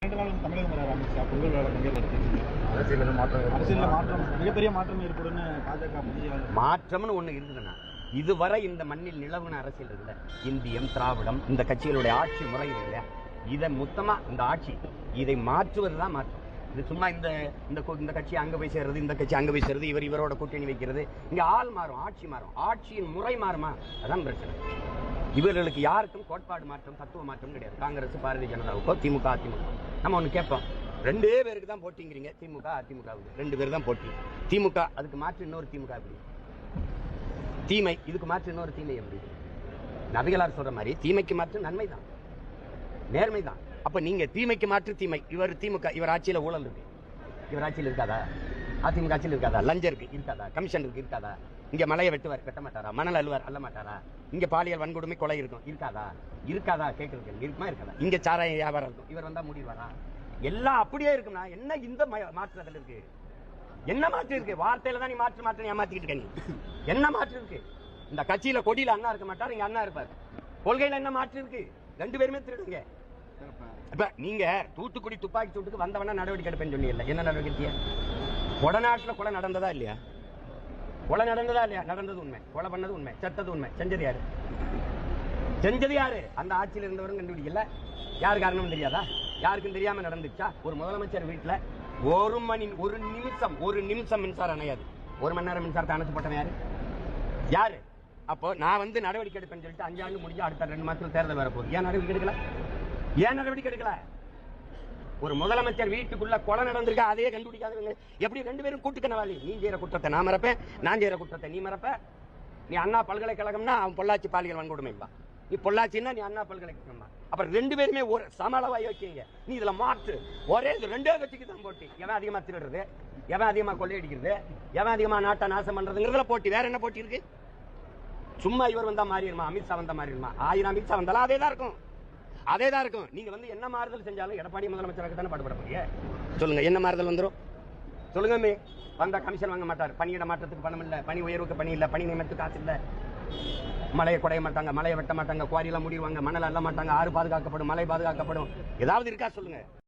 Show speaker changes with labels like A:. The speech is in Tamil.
A: தமிழகம் வர அமித்ஷா பொங்கல் விழா பங்கேற்று அரசியல் மாற்றம் மிகப்பெரிய மாற்றம் ஏற்படும் பாஜக
B: மாற்றம்னு ஒண்ணு இருக்குதுன்னா இதுவரை இந்த மண்ணில் நிலவுன அரசியல் இருக்குல்ல, இந்தியம் திராவிடம் இந்த கட்சிகளுடைய ஆட்சி முறை இல்லையா, இதை மொத்தமா இந்த ஆட்சி இதை மாற்றுவதுதான் மாற்றம். இது சும்மா இந்த கட்சி அங்க போய் சேர்றது, இந்த கட்சி அங்க போய் சேர்றது, இவரோட கூட்டணி வைக்கிறது. இங்க ஆள் மாறும், ஆட்சி மாறும், ஆட்சியின் முறை மாறுமா, அதான் பிரச்சனை. இவர்களுக்கு யாருக்கும் கோட்பாடு மாற்றம் தத்துவ மாற்றம் கிடையாது. காங்கிரஸ் பாரதிய ஜனதாவுக்கோ திமுக அதிமுக நம்ம ஒண்ணு கேட்போம், ரெண்டே பேருக்கு தான் போட்டிங்கிறீங்க, திமுக அதிமுகவுக்கு 2 பேர் தான் போட்டி. திமுக அதுக்கு மாற்று இன்னொரு திமுக எப்படி, தீமை இதுக்கு மாற்று இன்னொரு தீமை எப்படி? நபிகளார் சொல்ற மாதிரி தீமைக்கு மாற்று நன்மை தான், நேர்மை தான். அப்ப நீங்க தீமைக்கு மாற்று தீமை. இவர் திமுக, இவர் ஆட்சியில ஊழல் இருக்கு, இவர் ஆட்சியில் இருக்காதா? அதிமுக ஆட்சியில் இருக்காதா? லஞ்சம் இருக்கு இருக்காதா? கமிஷன் இருக்கு இருக்காதா? இங்க மலையை வெட்டுவார் வெட்ட மாட்டாரா? மணல் அள்ளுவார் அள்ள மாட்டாரா? இங்க பாலியல் வன்கொடுமை கொலை இருக்கும் இருக்காதா? இருக்காதா கேட்கறதுக்கு இருக்குமா இருக்காதா? இங்க சாராய வியாபாரம் இருக்கும், இவர் வந்தா முடிவாரா? எல்லாம் அப்படியே இருக்கும்னா என்ன இந்த மாற்றுதல் இருக்கு? என்ன மாற்று இருக்கு? வார்த்தையில தான் நீ மாற்று ஏமாத்திக்கிட்டு இருக்க. நீ என்ன மாற்று இருக்கு? இந்த கட்சியில கொடியில அண்ணா இருக்க மாட்டார், இங்க அண்ணா இருப்பார். கொள்கையில என்ன மாற்று இருக்கு? 2 பேருமே திருடுங்க. இப்ப நீங்க தூத்துக்குடி துப்பாக்கி சூட்டுக்கு வந்தவன நடவடிக்கை எடுப்பேன்னு சொன்னீங்கல்ல, என்ன நடவடிக்கை? கொடநாட்டுல கொலை நடந்ததா இல்லையா? கொலை நடந்ததா இல்லையா? நடந்தது உண்மை, கொலை பண்ணது உண்மை, செத்தது உண்மை. செஞ்சது யாரு? செஞ்சது யாரு? அந்த ஆட்சியில் இருந்தவரும் கண்டுபிடிக்கல. யாரு காரணம் தெரியாதா? யாருக்கும் தெரியாம நடந்துச்சா? ஒரு முதலமைச்சர் வீட்டுல ஒரு நிமிஷம் மின்சாரம் அணையாது. 1 மணி நேரம் மின்சாரத்தை அணைச்சு போட்டவன் யாரு? யாரு? அப்போ நான் நடவடிக்கை எடுப்பேன்னு சொல்லிட்டு 5 ஆண்டு முடிஞ்சு அடுத்த 2 மாசத்துல தேர்தல் வரப்போகுது. ஏன் நடவடிக்கை எடுக்கல? ஏன் நடவடிக்கை எடுக்கல? ஒரு முதலமைச்சர் வீட்டுக்குள்ள கொலை நடந்திருக்கா, அதையே கண்டுபிடிக்காதவங்க எப்படி 2 பேரும் கூட்டுக்கணவாளி? நீ செய்யற குற்றத்தை நான் மறப்பேன், நான் செய்யற குற்றத்தை நீ மறப்ப. நீ அண்ணா பல்கலைக்கழகம்னா அவன் பொள்ளாச்சி பாலியல் வன்கொடுமை, நீ பொள்ளாச்சின்னா நீ அண்ணா பல்கலைக்கழகம். அப்புறம் 2 பேருமே ஒரு சமளவாய் வைக்கீங்க. நீ இதுல மாற்று ஒரே 2 கட்சிக்கு தான் போட்டி. எவன் அதிகமா திருடுறது, எவன் அதிகமா கொள்ளையடிக்கிறது, எவன் அதிகமா நாட்டை நாசம் பண்றதுங்கிறதுல போட்டி. வேற என்ன போட்டி இருக்கு? சும்மா இவர் வந்தா மாறிடுமா, அமித்ஷா வந்தா மாறிடுமா? 1000 அமித்ஷா வந்தாலும் அதே தான் இருக்கும், அதே தான் இருக்கும். நீங்க என்ன மாறுதல் செஞ்சாலும் எடப்பாடி முதலமைச்சராக தானே பாடுபட போறீங்க. சொல்லுங்க, என்ன மாறுதல் வந்துடும் சொல்லுங்க. வந்தா கமிஷன் வாங்க மாட்டார், பணியிட மாற்றத்துக்கு பணம் இல்ல, பணி உயர்வுக்கு பணி இல்ல, பணி நியமனத்துக்கு காசு இல்ல, மலையை குடைய மாட்டாங்க, மலையை வெட்ட மாட்டாங்க, குவாரியெல்லாம் முடிவாங்க, மணல் அள்ள மாட்டாங்க, ஆறு பாதுகாக்கப்படும், மலை பாதுகாக்கப்படும். ஏதாவது இருக்கா சொல்லுங்க.